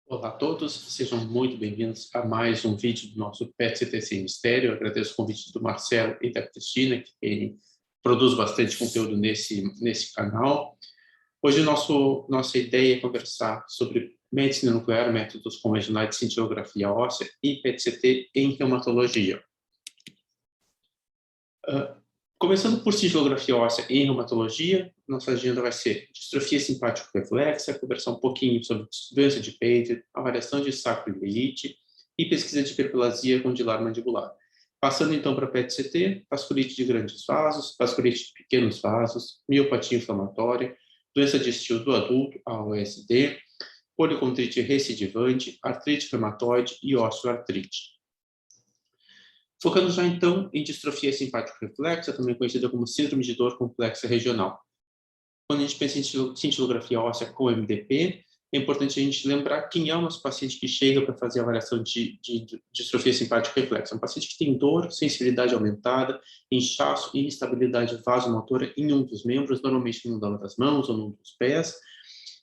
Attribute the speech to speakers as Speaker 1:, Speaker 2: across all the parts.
Speaker 1: Olá a todos, sejam muito bem-vindos a mais um vídeo do nosso PET-CTC em Estéreo. Eu agradeço o convite do Marcelo e da Cristina, que produz bastante conteúdo nesse canal. Hoje nossa ideia é conversar sobre medicina nuclear, métodos convencionais de cintilografia óssea e PET-CT em reumatologia. Começando por cintilografia óssea em reumatologia, nossa agenda vai ser distrofia simpático-reflexa, conversar um pouquinho sobre doença de Paget, avaliação de sacroileite e pesquisa de hiperplasia condilar mandibular. Passando então para PET-CT, vasculite de grandes vasos, vasculite de pequenos vasos, miopatia inflamatória, doença de estilo do adulto, AOSD, policondrite recidivante, artrite reumatoide e osteoartrite. Focando já então em distrofia simpático-reflexa, também conhecida como síndrome de dor complexa regional. Quando a gente pensa em cintilografia óssea com MDP, é importante a gente lembrar quem é o nosso paciente que chega para fazer a avaliação de distrofia simpático-reflexa. É um paciente que tem dor, sensibilidade aumentada, inchaço e instabilidade vasomotora em um dos membros, normalmente numa das mãos ou num dos pés.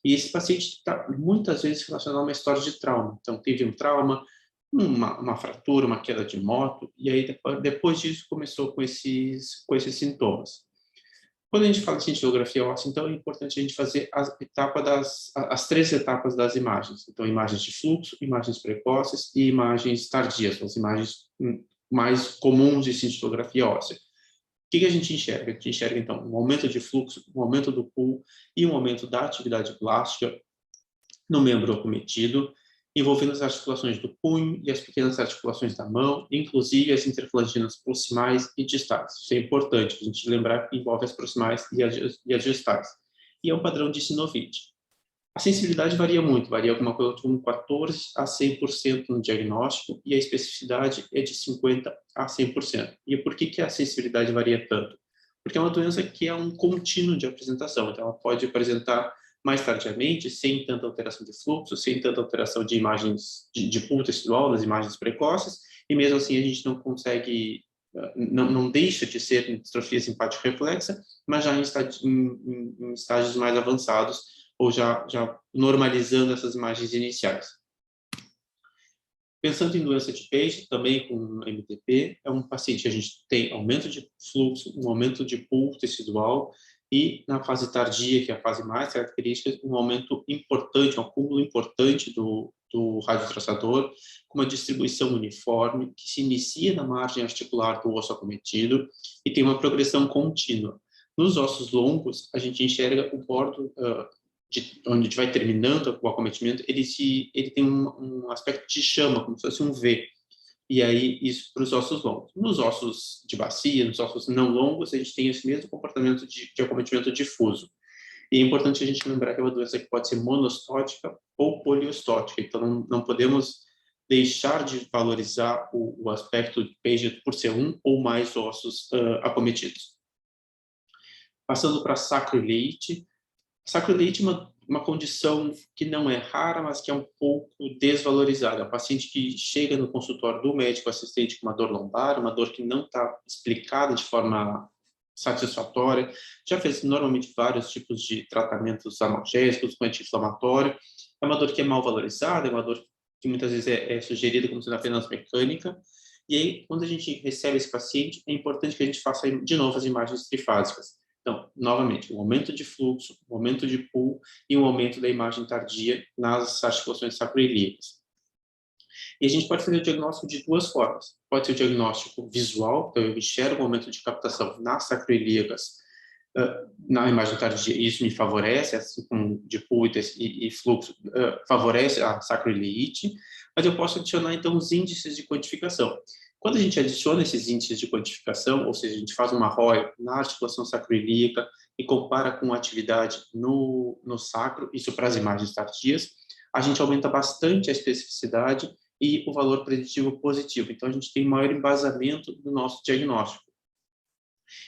Speaker 1: E esse paciente está muitas vezes relacionado a uma história de trauma. Então, teve um trauma, uma fratura, uma queda de moto, e aí depois disso começou com esses sintomas. Quando a gente fala de cintilografia óssea, então é importante a gente fazer as 3 etapas das imagens. Então, imagens de fluxo, imagens precoces e imagens tardias, as imagens mais comuns de cintilografia óssea. O que a gente enxerga? A gente enxerga, então, um aumento de fluxo, um aumento do pool e um aumento da atividade plástica no membro acometido, envolvendo as articulações do punho e as pequenas articulações da mão, inclusive as interflanginas proximais e distais. Isso é importante, a gente lembrar que envolve as proximais e as distais. E é um padrão de sinovite. A sensibilidade varia muito, varia alguma coisa como 14% a 100% no diagnóstico, e a especificidade é de 50% a 100%. E por que a sensibilidade varia tanto? Porque é uma doença que é um contínuo de apresentação, então ela pode apresentar mais tardiamente, sem tanta alteração de fluxo, sem tanta alteração de imagens de pool tecidual, das imagens precoces, e mesmo assim a gente não consegue, não deixa de ser distrofia simpática reflexa, mas já em estágios mais avançados, ou já normalizando essas imagens iniciais. Pensando em doença de Paget, também com MDP, é um paciente que a gente tem aumento de fluxo, um aumento de pool tecidual, e na fase tardia, que é a fase mais característica, um aumento importante, um acúmulo importante do radiotraçador, com uma distribuição uniforme, que se inicia na margem articular do osso acometido e tem uma progressão contínua. Nos ossos longos, a gente enxerga o bordo, onde a gente vai terminando o acometimento, ele tem um aspecto de chama, como se fosse um V. E aí, isso para os ossos longos. Nos ossos de bacia, nos ossos não longos, a gente tem esse mesmo comportamento de acometimento difuso. E é importante a gente lembrar que é uma doença que pode ser monostótica ou poliostótica. Então, não podemos deixar de valorizar o aspecto de Paget por ser um ou mais ossos acometidos. Passando para sacroileite. Sacroileite é uma condição que não é rara, mas que é um pouco desvalorizada. É um paciente que chega no consultório do médico assistente com uma dor lombar, uma dor que não está explicada de forma satisfatória, já fez normalmente vários tipos de tratamentos analgésicos, com anti-inflamatório. É uma dor que é mal valorizada, é uma dor que muitas vezes é sugerida como sendo apenas mecânica. E aí, quando a gente recebe esse paciente, é importante que a gente faça de novo as imagens trifásicas. Então, novamente, um aumento de fluxo, um aumento de pool e um aumento da imagem tardia nas articulações sacroiliacas. E a gente pode fazer o diagnóstico de 2 formas. Pode ser o diagnóstico visual, então eu enxergo um aumento de captação nas sacroiliacas, na imagem tardia, e isso me favorece, assim como de pool e fluxo, favorece a sacroileite, mas eu posso adicionar, então, os índices de quantificação. Quando a gente adiciona esses índices de quantificação, ou seja, a gente faz uma ROI na articulação sacroiliaca e compara com a atividade no sacro, isso para as imagens tardias, a gente aumenta bastante a especificidade e o valor preditivo positivo. Então, a gente tem maior embasamento do nosso diagnóstico.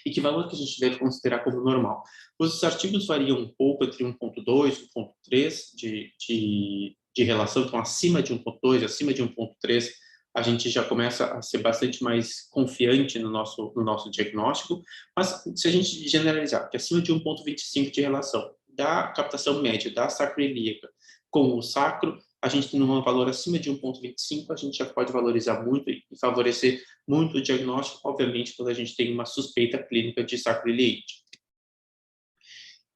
Speaker 1: E que valor que a gente deve considerar como normal? Os artigos variam um pouco entre 1.2 e 1.3 de relação, então acima de 1.2, acima de 1.3, a gente já começa a ser bastante mais confiante no nosso diagnóstico, mas se a gente generalizar que acima de 1.25 de relação da captação média da sacroiliaca com o sacro, a gente tendo um valor acima de 1,25, a gente já pode valorizar muito e favorecer muito o diagnóstico, obviamente, quando a gente tem uma suspeita clínica de sacroiliite.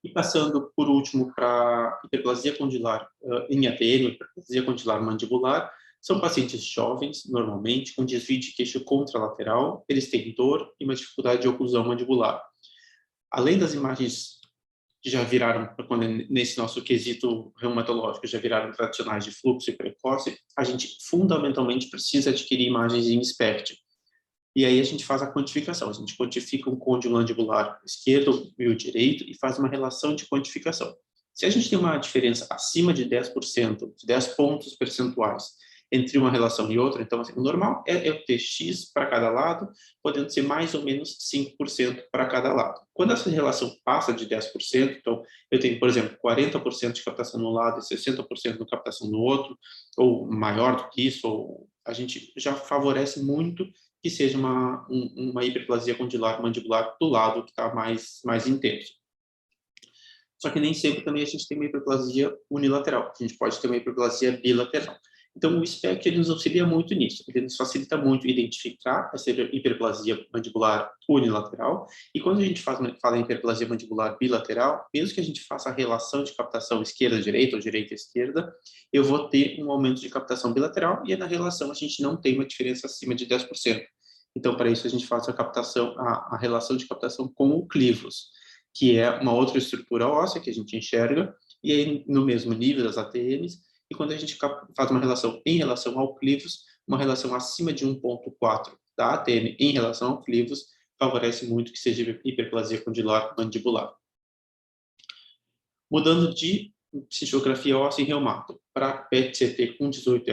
Speaker 1: E passando, por último, para hiperplasia condilar em ATM, hiperplasia condilar mandibular, são pacientes jovens, normalmente, com desvio de queixo contralateral, eles têm dor e uma dificuldade de oclusão mandibular. Além das imagens que já viraram, nesse nosso quesito reumatológico, já viraram tradicionais de fluxo e precoce, a gente fundamentalmente precisa adquirir imagens em SPECT. E aí a gente faz a quantificação, a gente quantifica um côndilo mandibular esquerdo e o direito e faz uma relação de quantificação. Se a gente tem uma diferença acima de 10%, de 10 pontos percentuais entre uma relação e outra, então assim, o normal é o TX para cada lado, podendo ser mais ou menos 5% para cada lado. Quando essa relação passa de 10%, então eu tenho, por exemplo, 40% de captação no lado e 60% de captação no outro, ou maior do que isso, ou a gente já favorece muito que seja uma hiperplasia condilar mandibular do lado que está mais intenso. Só que nem sempre também a gente tem uma hiperplasia unilateral, a gente pode ter uma hiperplasia bilateral. Então, o SPECT ele nos auxilia muito nisso, ele nos facilita muito identificar essa hiperplasia mandibular unilateral, e quando a gente fala em hiperplasia mandibular bilateral, mesmo que a gente faça a relação de captação esquerda-direita ou direita-esquerda, eu vou ter um aumento de captação bilateral, e na relação a gente não tem uma diferença acima de 10%. Então, para isso, a gente faz a relação de captação com o clivus, que é uma outra estrutura óssea que a gente enxerga, e aí no mesmo nível das ATMs, e quando a gente faz uma relação em relação ao clivus, uma relação acima de 1,4 da ATM em relação ao clivus, favorece muito que seja hiperplasia condilar mandibular. Mudando de cintilografia óssea em reumato para PET-CT com 18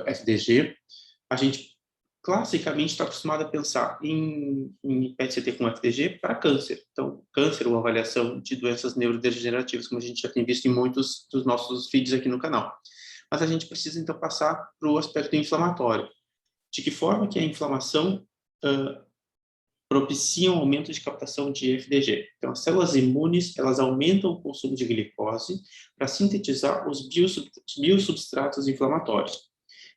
Speaker 1: FDG, a gente classicamente está acostumado a pensar em PET-CT com FDG para câncer. Então, câncer ou avaliação de doenças neurodegenerativas, como a gente já tem visto em muitos dos nossos vídeos aqui no canal. Mas a gente precisa, então, passar para o aspecto inflamatório. De que forma que a inflamação propicia um aumento de captação de FDG. Então, as células imunes, elas aumentam o consumo de glicose para sintetizar os biosubstratos inflamatórios.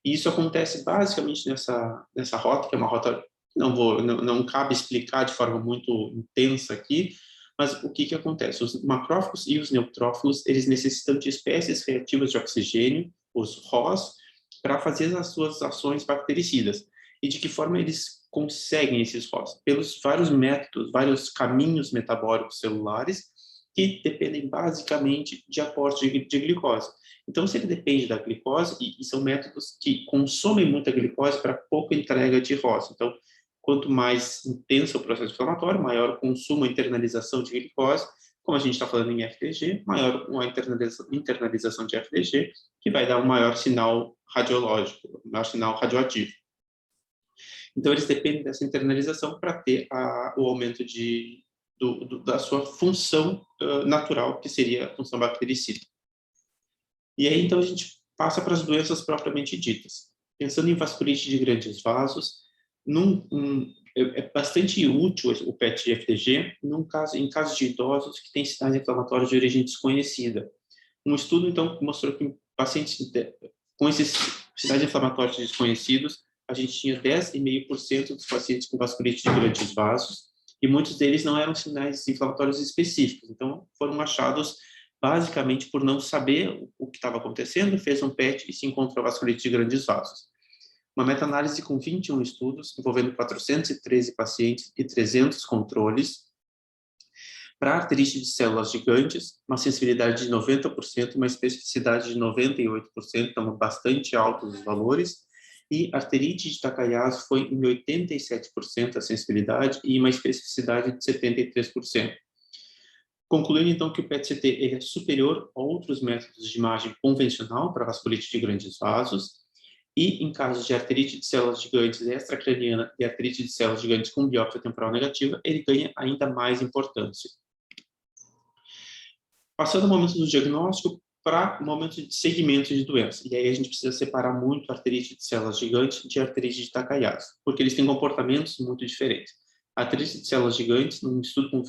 Speaker 1: E isso acontece basicamente nessa rota, que é uma rota não cabe explicar de forma muito intensa aqui, mas o que acontece? Os macrófagos e os neutrófilos, eles necessitam de espécies reativas de oxigênio, os ROS, para fazer as suas ações bactericidas. E de que forma eles conseguem esses ROS? Pelos vários métodos, vários caminhos metabólicos celulares, que dependem basicamente de aporte de glicose. Então, se ele depende da glicose, e são métodos que consomem muita glicose para pouca entrega de ROS. Então, quanto mais intenso o processo inflamatório, maior o consumo, a internalização de glicose. Como a gente está falando em FDG, maior a internalização de FDG, que vai dar um maior sinal radiológico, um maior sinal radioativo. Então, eles dependem dessa internalização para ter o aumento da sua função natural, que seria a função bactericida. E aí, então, a gente passa para as doenças propriamente ditas. Pensando em vasculite de grandes vasos, é bastante útil o PET-FDG em casos de idosos que têm sinais inflamatórios de origem desconhecida. Um estudo, então, mostrou que em pacientes com esses sinais inflamatórios desconhecidos, a gente tinha 10,5% dos pacientes com vasculite de grandes vasos, e muitos deles não eram sinais inflamatórios específicos. Então, foram achados basicamente por não saber o que estava acontecendo, fez um PET e se encontrou vasculite de grandes vasos. Uma meta-análise com 21 estudos, envolvendo 413 pacientes e 300 controles, para arterite de células gigantes, uma sensibilidade de 90%, uma especificidade de 98%, então bastante altos os valores, e arterite de Takayasu foi em 87% a sensibilidade e uma especificidade de 73%. Concluindo, então, que o PET-CT ele é superior a outros métodos de imagem convencional para vasculite de grandes vasos, e em casos de arterite de células gigantes extracraniana e arterite de células gigantes com biópsia temporal negativa, ele ganha ainda mais importância. Passando ao momento do diagnóstico para o momento de segmento de doença. E aí a gente precisa separar muito a arterite de células gigantes de arterite de Takayasu, porque eles têm comportamentos muito diferentes. A arterite de células gigantes, num estudo com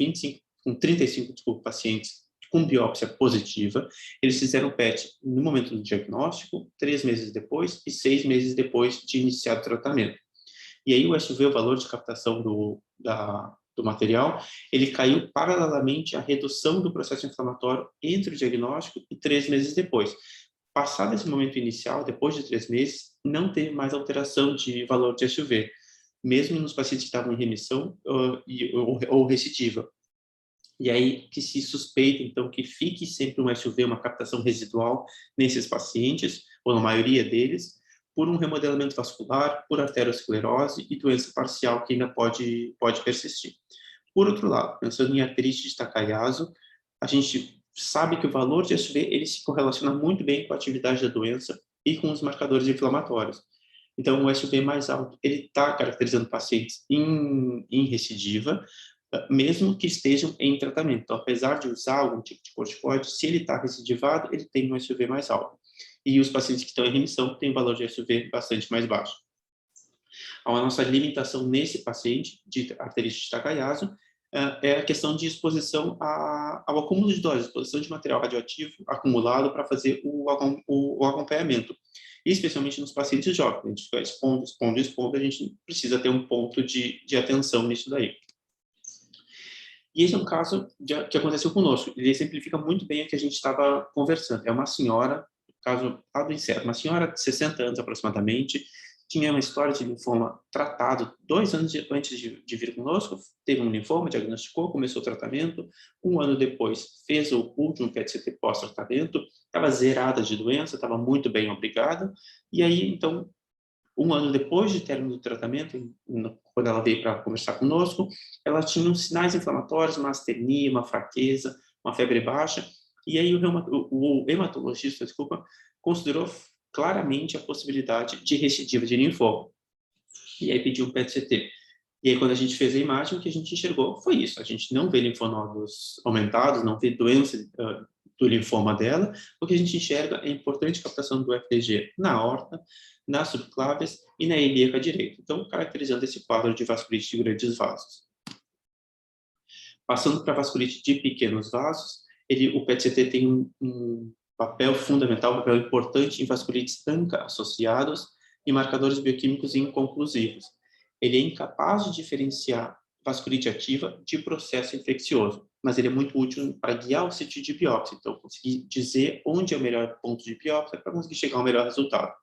Speaker 1: 35 pacientes com biópsia positiva, eles fizeram o PET no momento do diagnóstico, 3 meses depois e 6 meses depois de iniciar o tratamento. E aí o SUV, o valor de captação do material, ele caiu paralelamente à redução do processo inflamatório entre o diagnóstico e 3 meses depois. Passado esse momento inicial, depois de 3 meses, não teve mais alteração de valor de SUV, mesmo nos pacientes que estavam em remissão ou recidiva. E aí que se suspeita, então, que fique sempre um SUV, uma captação residual nesses pacientes, ou na maioria deles, por um remodelamento vascular, por arteriosclerose e doença parcial que ainda pode persistir. Por outro lado, pensando em arterite de Takayasu, a gente sabe que o valor de SUV ele se correlaciona muito bem com a atividade da doença e com os marcadores inflamatórios. Então, o SUV mais alto, ele está caracterizando pacientes em recidiva, mesmo que estejam em tratamento. Então, apesar de usar algum tipo de corticoide, se ele está recidivado, ele tem um SUV mais alto. E os pacientes que estão em remissão têm um valor de SUV bastante mais baixo. A nossa limitação nesse paciente de arterite de Takayasu é a questão de exposição ao acúmulo de doses, exposição de material radioativo acumulado para fazer o acompanhamento. E especialmente nos pacientes jovens, a gente fica expondo, a gente precisa ter um ponto de atenção nisso daí. E esse é um caso que aconteceu conosco. Ele exemplifica muito bem o que a gente estava conversando. É uma senhora, caso do incerto, uma senhora de 60 anos aproximadamente, tinha uma história de linfoma tratado 2 anos antes de vir conosco, teve um linfoma, diagnosticou, começou o tratamento, 1 ano depois fez o último PET-CT pós-tratamento, estava zerada de doença, estava muito bem, obrigada, e aí, então, 1 ano depois de término do tratamento, quando ela veio para conversar conosco, ela tinha uns sinais inflamatórios, uma astenia, uma fraqueza, uma febre baixa, e aí o hematologista, considerou claramente a possibilidade de recidiva de linfoma. E aí pediu um PET-CT. E aí quando a gente fez a imagem, o que a gente enxergou foi isso. A gente não vê linfonodos aumentados, não vê doença do linfoma dela. O que a gente enxerga é a importante captação do FDG na aorta, nas subclávias e na ilíaca direita. Então, caracterizando esse quadro de vasculite de grandes vasos. Passando para a vasculite de pequenos vasos, o PET-CT tem um papel fundamental, um papel importante em vasculites ANCA associados e marcadores bioquímicos inconclusivos. Ele é incapaz de diferenciar vasculite ativa de processo infeccioso, mas ele é muito útil para guiar o sítio de biópsia, então conseguir dizer onde é o melhor ponto de biópsia para conseguir chegar ao melhor resultado.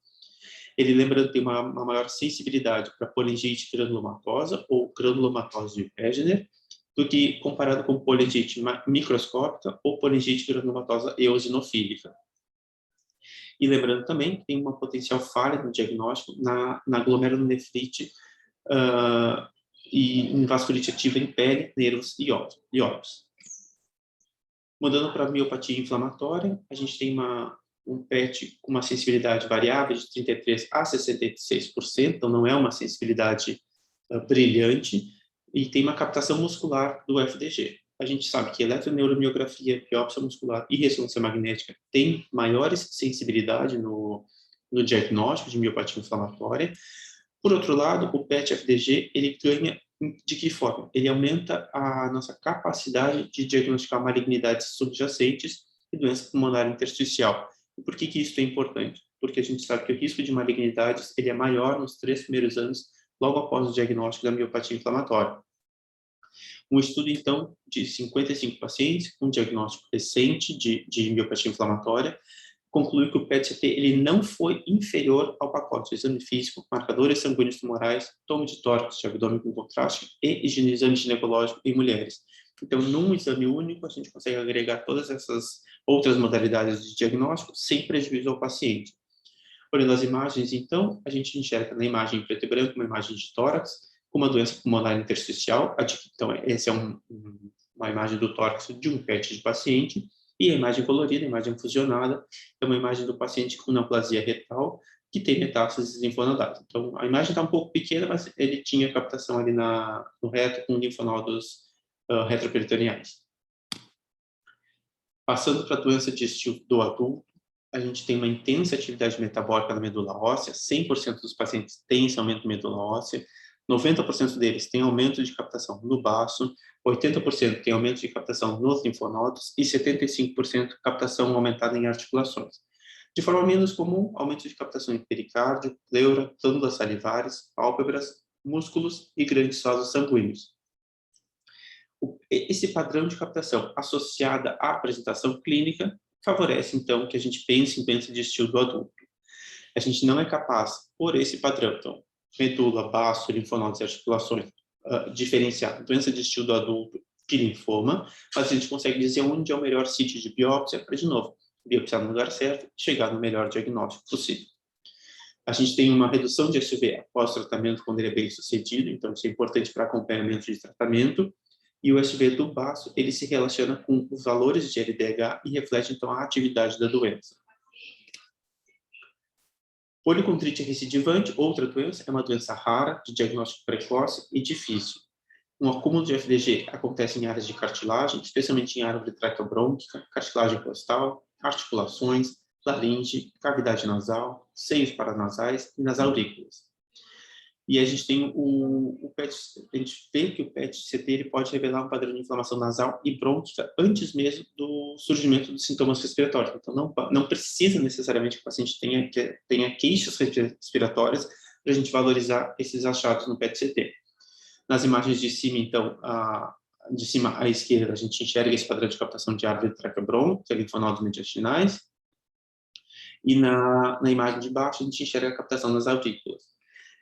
Speaker 1: Ele, lembrando, tem uma maior sensibilidade para polengite granulomatosa ou granulomatose de Wegener, do que comparado com polengite microscópica ou polengite granulomatosa eosinofílica. E lembrando também que tem uma potencial falha no diagnóstico na glomerulonefrite e em vasculite ativa em pele, nervos e olhos. Mudando para a miopatia inflamatória, a gente tem um PET com uma sensibilidade variável de 33% a 66%, então não é uma sensibilidade brilhante, e tem uma captação muscular do FDG. A gente sabe que eletroneuromiografia, biópsia muscular e ressonância magnética têm maiores sensibilidade no diagnóstico de miopatia inflamatória. Por outro lado, o PET-FDG, ele ganha de que forma? Ele aumenta a nossa capacidade de diagnosticar malignidades subjacentes e doença pulmonar intersticial. E por que isso é importante? Porque a gente sabe que o risco de malignidades ele é maior nos 3 primeiros anos, logo após o diagnóstico da miopatia inflamatória. Um estudo, então, de 55 pacientes com diagnóstico recente de miopatia inflamatória conclui que o PET-CT ele não foi inferior ao pacote de exame físico, marcadores sanguíneos tumorais, tomo de tórax de abdômen com contraste e exame ginecológico em mulheres. Então, num exame único, a gente consegue agregar todas essas outras modalidades de diagnóstico sem prejuízo ao paciente. Olhando as imagens, então, a gente enxerga na imagem em preto e branco uma imagem de tórax com uma doença pulmonar intersticial. Então, essa é uma imagem do tórax de um PET de paciente. E a imagem colorida, a imagem fusionada, é uma imagem do paciente com neoplasia retal que tem metástases linfonodadas. Então, a imagem está um pouco pequena, mas ele tinha captação ali no reto com linfonodos retroperitoneais. Passando para a doença digestiva do adulto, a gente tem uma intensa atividade metabólica na medula óssea, 100% dos pacientes têm esse aumento de medula óssea, 90% deles têm aumento de captação no baço, 80% tem aumento de captação nos linfonodos e 75% captação aumentada em articulações. De forma menos comum, aumento de captação em pericárdio, pleura, glândulas salivares, pálpebras, músculos e grandes vasos sanguíneos. Esse padrão de captação associada à apresentação clínica favorece, então, que a gente pense em doença de estilo do adulto. A gente não é capaz, por esse padrão, então, medula, baço, linfonodos e articulações, diferenciar doença de estilo do adulto de linfoma, mas a gente consegue dizer onde é o melhor sítio de biópsia para, de novo, biopsiar no lugar certo e chegar no melhor diagnóstico possível. A gente tem uma redução de SUV após tratamento quando ele é bem sucedido, então isso é importante para acompanhamento de tratamento. E o SUV do baço, ele se relaciona com os valores de LDH e reflete, então, a atividade da doença. Policontrite recidivante, outra doença, é uma doença rara, de diagnóstico precoce e difícil. Um acúmulo de FDG acontece em áreas de cartilagem, especialmente em árvore traqueobrônquica, cartilagem costal, articulações, laringe, cavidade nasal, seios paranasais e nas aurículas. E a gente tem o PET, a gente vê que o PET-CT ele pode revelar um padrão de inflamação nasal e brônquica antes mesmo do surgimento dos sintomas respiratórios. Então, não precisa necessariamente que o paciente tenha queixas respiratórias para a gente valorizar esses achados no PET-CT. Nas imagens de cima, então, de cima à esquerda, a gente enxerga esse padrão de captação de árvore traqueobrônquica, linfonodos mediastinais, e na imagem de baixo, a gente enxerga a captação nas aurículas.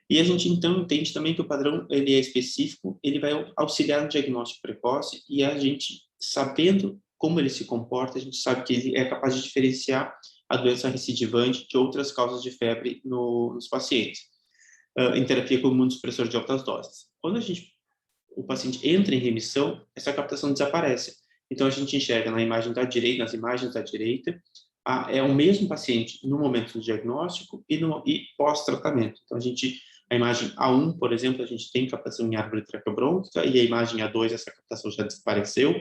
Speaker 1: E a gente, então, entende também que o padrão ele é específico, ele vai auxiliar no diagnóstico precoce, e a gente, sabendo como ele se comporta, a gente sabe que ele é capaz de diferenciar a doença recidivante de outras causas de febre nos pacientes, em terapia com imunossupressor de altas doses. Quando o paciente entra em remissão, essa captação desaparece. Então, a gente enxerga na imagem da direita, nas imagens da direita, é o mesmo paciente no momento do diagnóstico e pós-tratamento. Então, a imagem A1, por exemplo, a gente tem captação em árvore traqueobrônquica, e a imagem A2, essa captação já desapareceu.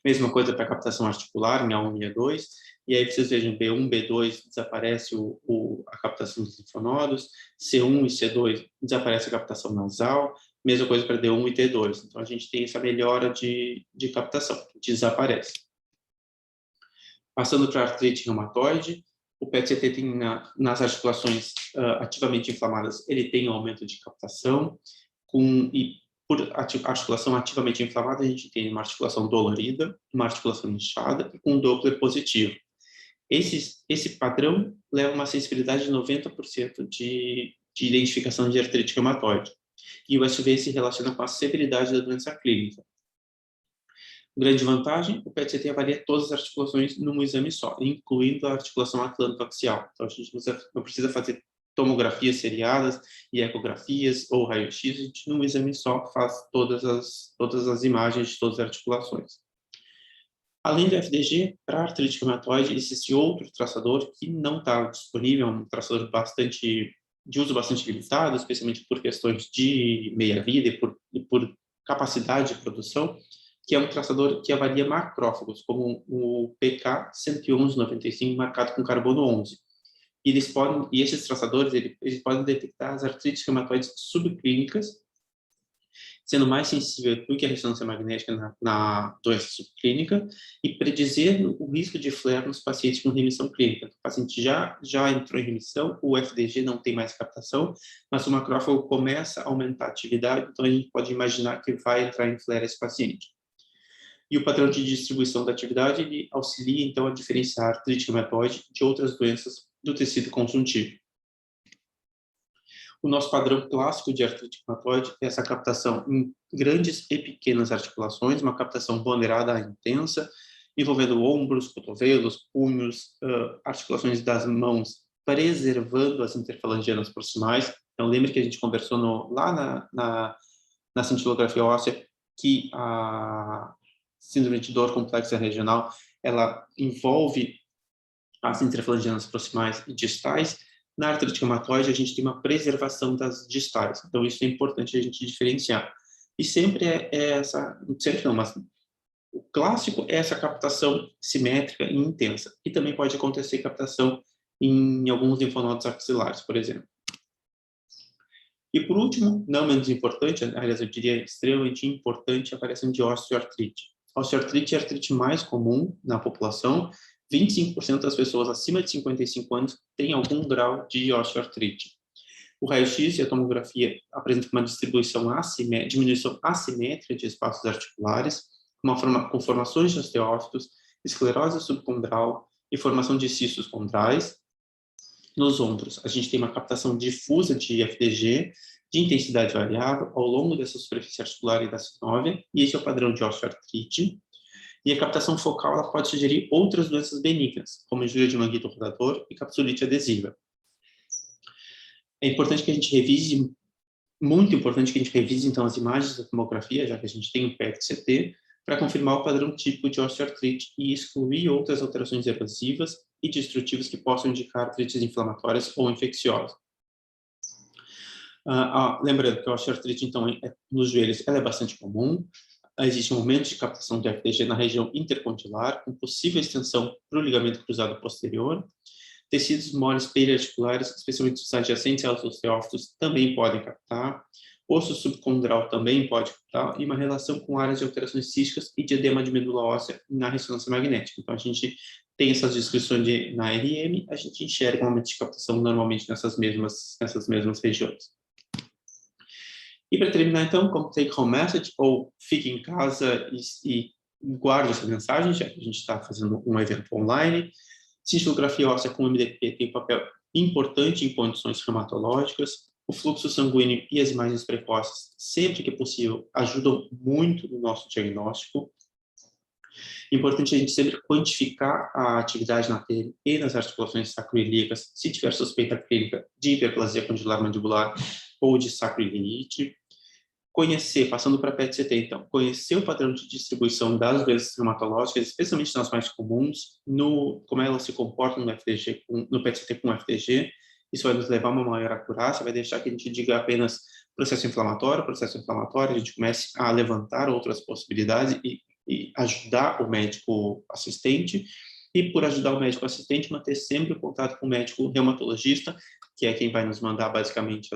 Speaker 1: Mesma coisa para a captação articular, em A1 e A2. E aí vocês vejam, B1, B2, desaparece a captação dos linfonodos, C1 e C2, desaparece a captação nasal, mesma coisa para D1 e T2. Então, a gente tem essa melhora de captação, desaparece. Passando para a artrite reumatoide, o PET-CT tem nas articulações ativamente inflamadas, ele tem um aumento de captação, e por articulação ativamente inflamada, a gente tem uma articulação dolorida, uma articulação inchada e com um Doppler positivo. Esse padrão leva a uma sensibilidade de 90% de identificação de artrite reumatoide. E o SUV se relaciona com a severidade da doença clínica. Grande vantagem, o PET-CT avalia todas as articulações num exame só, incluindo a articulação atlantoaxial. Então, a gente não precisa fazer tomografias seriadas e ecografias ou raio-x, a gente num exame só faz todas as imagens de todas as articulações. Além do FDG, para a artrite reumatoide, existe outro traçador que não está disponível, é um traçador de uso bastante limitado, especialmente por questões de meia-vida e por capacidade de produção, que é um traçador que avalia macrófagos, como o PK-11195, marcado com carbono 11. E esses traçadores eles podem detectar as artrites reumatoides subclínicas, sendo mais sensível do que a ressonância magnética na doença subclínica, e predizer o risco de flare nos pacientes com remissão clínica. O paciente já entrou em remissão, o FDG não tem mais captação, mas o macrófago começa a aumentar a atividade, então a gente pode imaginar que vai entrar em flare esse paciente. E o padrão de distribuição da atividade, ele auxilia, então, a diferenciar a artrite reumatoide de outras doenças do tecido conjuntivo. O nosso padrão clássico de artrite reumatoide é essa captação em grandes e pequenas articulações, uma captação ponderada intensa, envolvendo ombros, cotovelos, punhos, articulações das mãos, preservando as interfalangianas proximais. Então, lembre que a gente conversou lá na cintilografia óssea que a síndrome de dor complexa regional, ela envolve as interfalangianas proximais e distais. Na artrite reumatoide, a gente tem uma preservação das distais. Então, isso é importante a gente diferenciar. E sempre mas o clássico é essa captação simétrica e intensa. E também pode acontecer captação em alguns linfonodos axilares, por exemplo. E por último, não menos importante, aliás, eu diria extremamente importante, a avaliação de osteoartrite. A osteoartrite é a artrite mais comum na população. 25% das pessoas acima de 55 anos têm algum grau de osteoartrite. O raio-x e a tomografia apresentam uma diminuição assimétrica de espaços articulares, com formações de osteócitos, esclerose subcondral e formação de cistos condrais. Nos ombros, a gente tem uma captação difusa de FDG, de intensidade variável, ao longo dessa superfície articular e da sinóvia, e esse é o padrão de osteoartrite. E a captação focal ela pode sugerir outras doenças benignas, como injúria de manguito rodador e capsulite adesiva. É importante que a gente revise, muito importante que a gente revise, então, as imagens da tomografia, já que a gente tem o PET-CT, para confirmar o padrão típico de osteoartrite e excluir outras alterações erosivas e destrutivas que possam indicar artrites inflamatórias ou infecciosas. Lembrando que a osteoartrite, então, nos joelhos, ela é bastante comum. Existe um aumento de captação de FDG na região intercondilar, com possível extensão para o ligamento cruzado posterior. Tecidos moles periarticulares, especialmente os adjacentes aos osteófitos, também podem captar. Osso subcondral também pode captar. E uma relação com áreas de alterações císticas e de edema de medula óssea na ressonância magnética. Então, a gente tem essas descrições na RM, a gente enxerga um aumento de captação normalmente nessas mesmas regiões. E para terminar, então, como take-home message, ou fique em casa e guarde essa mensagem, já que a gente está fazendo um evento online. Cintilografia óssea com MDP tem um papel importante em condições reumatológicas. O fluxo sanguíneo e as imagens precoces, sempre que possível, ajudam muito no nosso diagnóstico. Importante a gente sempre quantificar a atividade na pele e nas articulações sacroiliacas, se tiver suspeita clínica de hiperplasia condilar mandibular ou de sacroiliite. Conhecer, passando para a PET-CT, então, conhecer o padrão de distribuição das doenças reumatológicas, especialmente nas mais comuns, como elas se comportam no FDG, no PET-CT com FDG. Isso vai nos levar a uma maior acurácia, vai deixar que a gente diga apenas processo inflamatório, a gente comece a levantar outras possibilidades e ajudar o médico assistente. E por ajudar o médico assistente, manter sempre o contato com o médico reumatologista, que é quem vai nos mandar basicamente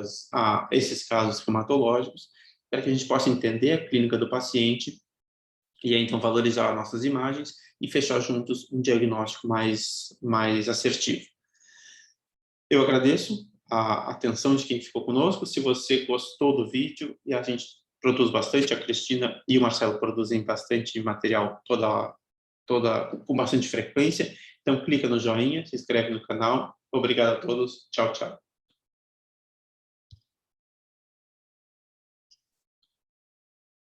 Speaker 1: esses casos reumatológicos, para que a gente possa entender a clínica do paciente e aí, então, valorizar nossas imagens e fechar juntos um diagnóstico mais assertivo. Eu agradeço a atenção de quem ficou conosco. Se você gostou do vídeo, e a gente produz bastante, a Cristina e o Marcelo produzem bastante material com bastante frequência, então clica no joinha, se inscreve no canal. Obrigado a todos. Tchau, tchau.